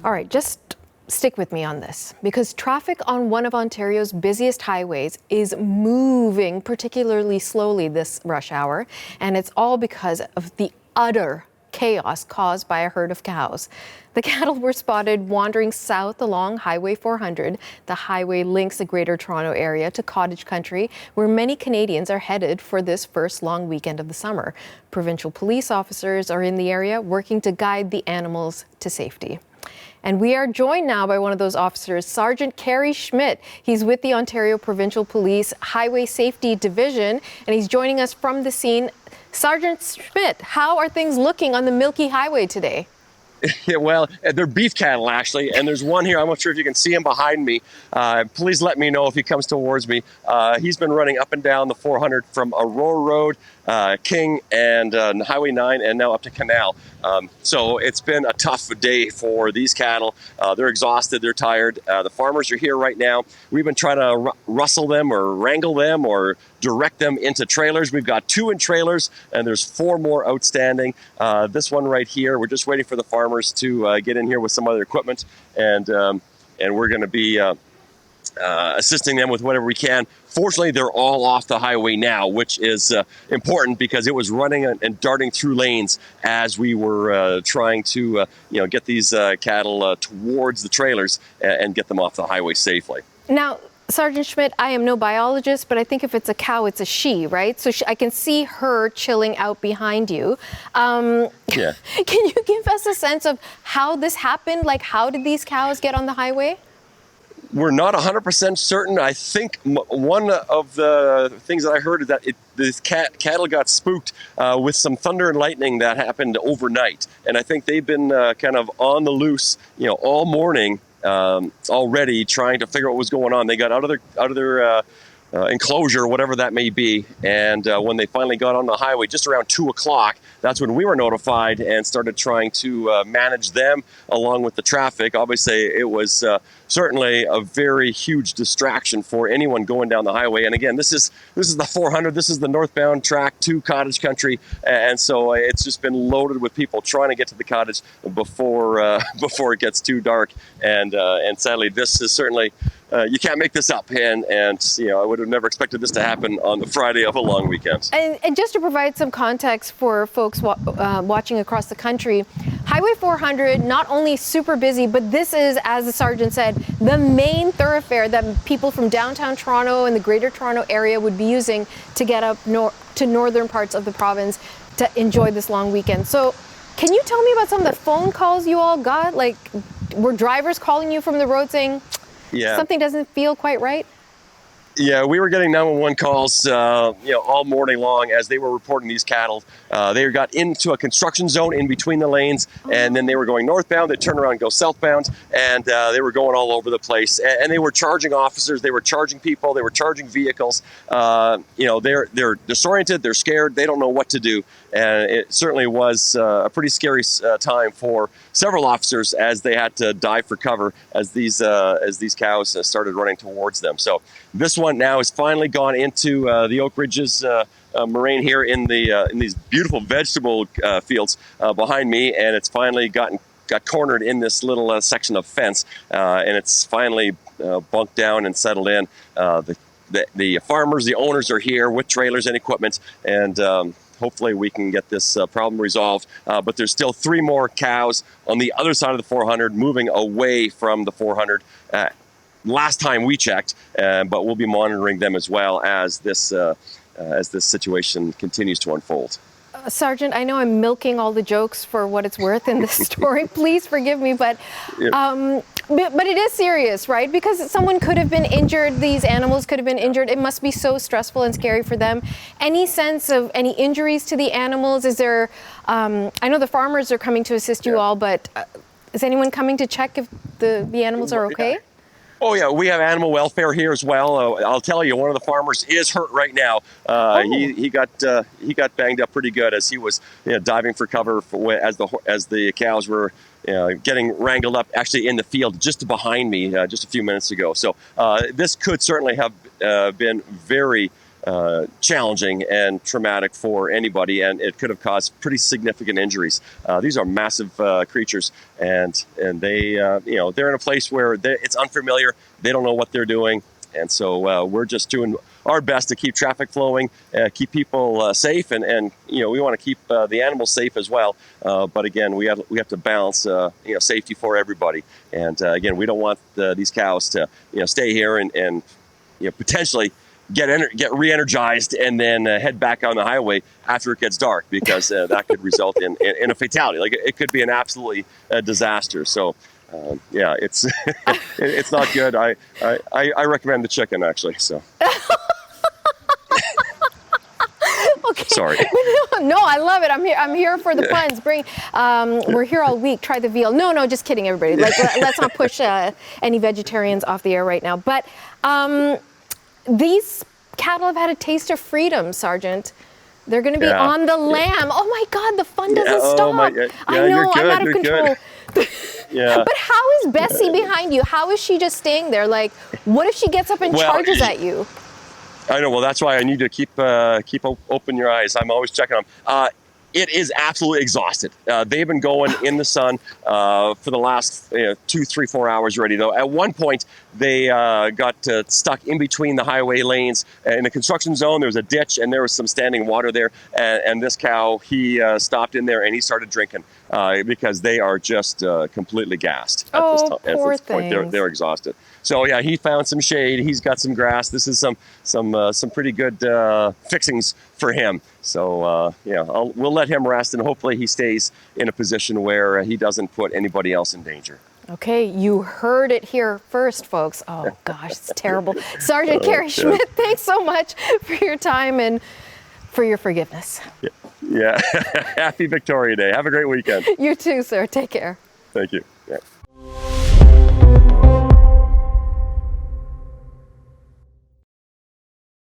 All right, just stick with me on this, because traffic on one of Ontario's busiest highways is moving particularly slowly this rush hour, and it's all because of the utter chaos caused by a herd of cows. The cattle were spotted wandering south along Highway 400. The highway links the Greater Toronto Area to cottage country, where many Canadians are headed for this first long weekend of the summer. Provincial police officers are in the area working to guide the animals to safety. And we are joined now by one of those officers, Sergeant Kerry Schmidt. He's with the Ontario Provincial Police Highway Safety Division, and he's joining us from the scene. Sergeant Schmidt, how are things looking on the Milky Highway today? Yeah, well, they're beef cattle, actually, and there's one here. I'm not sure if you can see him behind me. Please let me know if he comes towards me. He's been running up and down the 400 from Aurora Road, King, and Highway 9, and now up to Canal. So it's been a tough day for these cattle. They're exhausted, they're tired. The farmers are here right now. We've been trying to rustle them or wrangle them or direct them into trailers. We've got 2 in trailers, and there's 4 more outstanding. This one right here, we're just waiting for the farmers to get in here with some other equipment, and we're going to be assisting them with whatever we can. Fortunately, they're all off the highway now, which is important because it was running and darting through lanes as we were trying to get these cattle towards the trailers and get them off the highway safely. Now, Sergeant Schmidt, I am no biologist, but I think if it's a cow, it's a she, right? So I can see her chilling out behind you. Yeah. Can you give us a sense of how this happened? Like, how did these cows get on the highway? We're not 100% certain. I think one of the things that I heard is that this cattle got spooked with some thunder and lightning that happened overnight. And I think they've been kind of on the loose, all morning already trying to figure out what was going on. They got out of their enclosure, whatever that may be. And when they finally got on the highway, just around 2 o'clock, that's when we were notified and started trying to manage them along with the traffic. Obviously, it was certainly a very huge distraction for anyone going down the highway. And again, this is the 400. This is the northbound track to cottage country, and so it's just been loaded with people trying to get to the cottage before it gets too dark. And sadly, this is certainly. You can't make this up, and I would have never expected this to happen on the Friday of a long weekend. And just to provide some context for folks watching across the country, Highway 400 not only super busy, but this is, as the sergeant said, the main thoroughfare that people from downtown Toronto and the Greater Toronto Area would be using to get up to northern parts of the province to enjoy this long weekend. So, can you tell me about some of the phone calls you all got? Like, were drivers calling you from the road saying, yeah, something doesn't feel quite right? Yeah, we were getting 911 calls, all morning long as they were reporting these cattle. They got into a construction zone in between the lanes, and then they were going northbound. They turned around and go southbound, and they were going all over the place. And they were charging officers, they were charging people, they were charging vehicles. They're disoriented, they're scared, they don't know what to do. And it certainly was a pretty scary time for several officers as they had to dive for cover as these cows started running towards them. So this one now has finally gone into the Oak Ridges moraine here in these beautiful vegetable fields behind me, and it's finally got cornered in this little section of fence, and it's finally bunked down and settled in. The farmers, the owners are here with trailers and equipment, and hopefully we can get this problem resolved. But there's still 3 more cows on the other side of the 400 moving away from the 400. Last time we checked, but we'll be monitoring them as well as this situation continues to unfold. Sergeant, I know I'm milking all the jokes for what it's worth in this story. Please forgive me, but it is serious, right? Because someone could have been injured. These animals could have been injured. It must be so stressful and scary for them. Any sense of any injuries to the animals? Is there? I know the farmers are coming to assist you all, but is anyone coming to check if the animals are okay? Oh yeah, we have animal welfare here as well. I'll tell you, one of the farmers is hurt right now. He got banged up pretty good as he was diving for cover as the cows were getting wrangled up actually in the field just behind me just a few minutes ago. So this could certainly have been very challenging and traumatic for anybody, and it could have caused pretty significant injuries. These are massive creatures, and they they're in a place where it's unfamiliar. They don't know what they're doing, and so we're just doing our best to keep traffic flowing, keep people safe, and we want to keep the animals safe as well. But again, we have to balance safety for everybody. And again, we don't want these cows to stay here and potentially get re-energized and then head back on the highway after it gets dark, because that could result in a fatality. Like, it could be an absolutely disaster. So it's it's not good. I recommend the chicken, actually. So. Okay. Sorry. No, I love it. I'm here for the puns. We're here all week. Try the veal. No, just kidding, everybody. Let's not push any vegetarians off the air right now. But these cattle have had a taste of freedom, Sergeant. They're going to be on the lamb. Oh my God, the fun doesn't stop. I know, I'm out of control. But how is Bessie behind you? How is she just staying there? Like, what if she gets up and charges at you? I know. Well, that's why I need to keep open your eyes. I'm always checking them. It is absolutely exhausted. They've been going in the sun for the last 2, 3, 4 hours already, though. At one point, they got stuck in between the highway lanes. In the construction zone, there was a ditch, and there was some standing water there. And this cow, he stopped in there, and he started drinking because they are just completely gassed at this point. They're exhausted. So yeah, he found some shade. He's got some grass. This is some pretty good fixings for him. So we'll let him rest, and hopefully he stays in a position where he doesn't put anybody else in danger. Okay, you heard it here first, folks. Oh gosh, it's terrible. Sergeant Kerry Schmidt, thanks so much for your time and for your forgiveness. Yeah. Happy Victoria Day. Have a great weekend. You too, sir. Take care. Thank you. Yeah.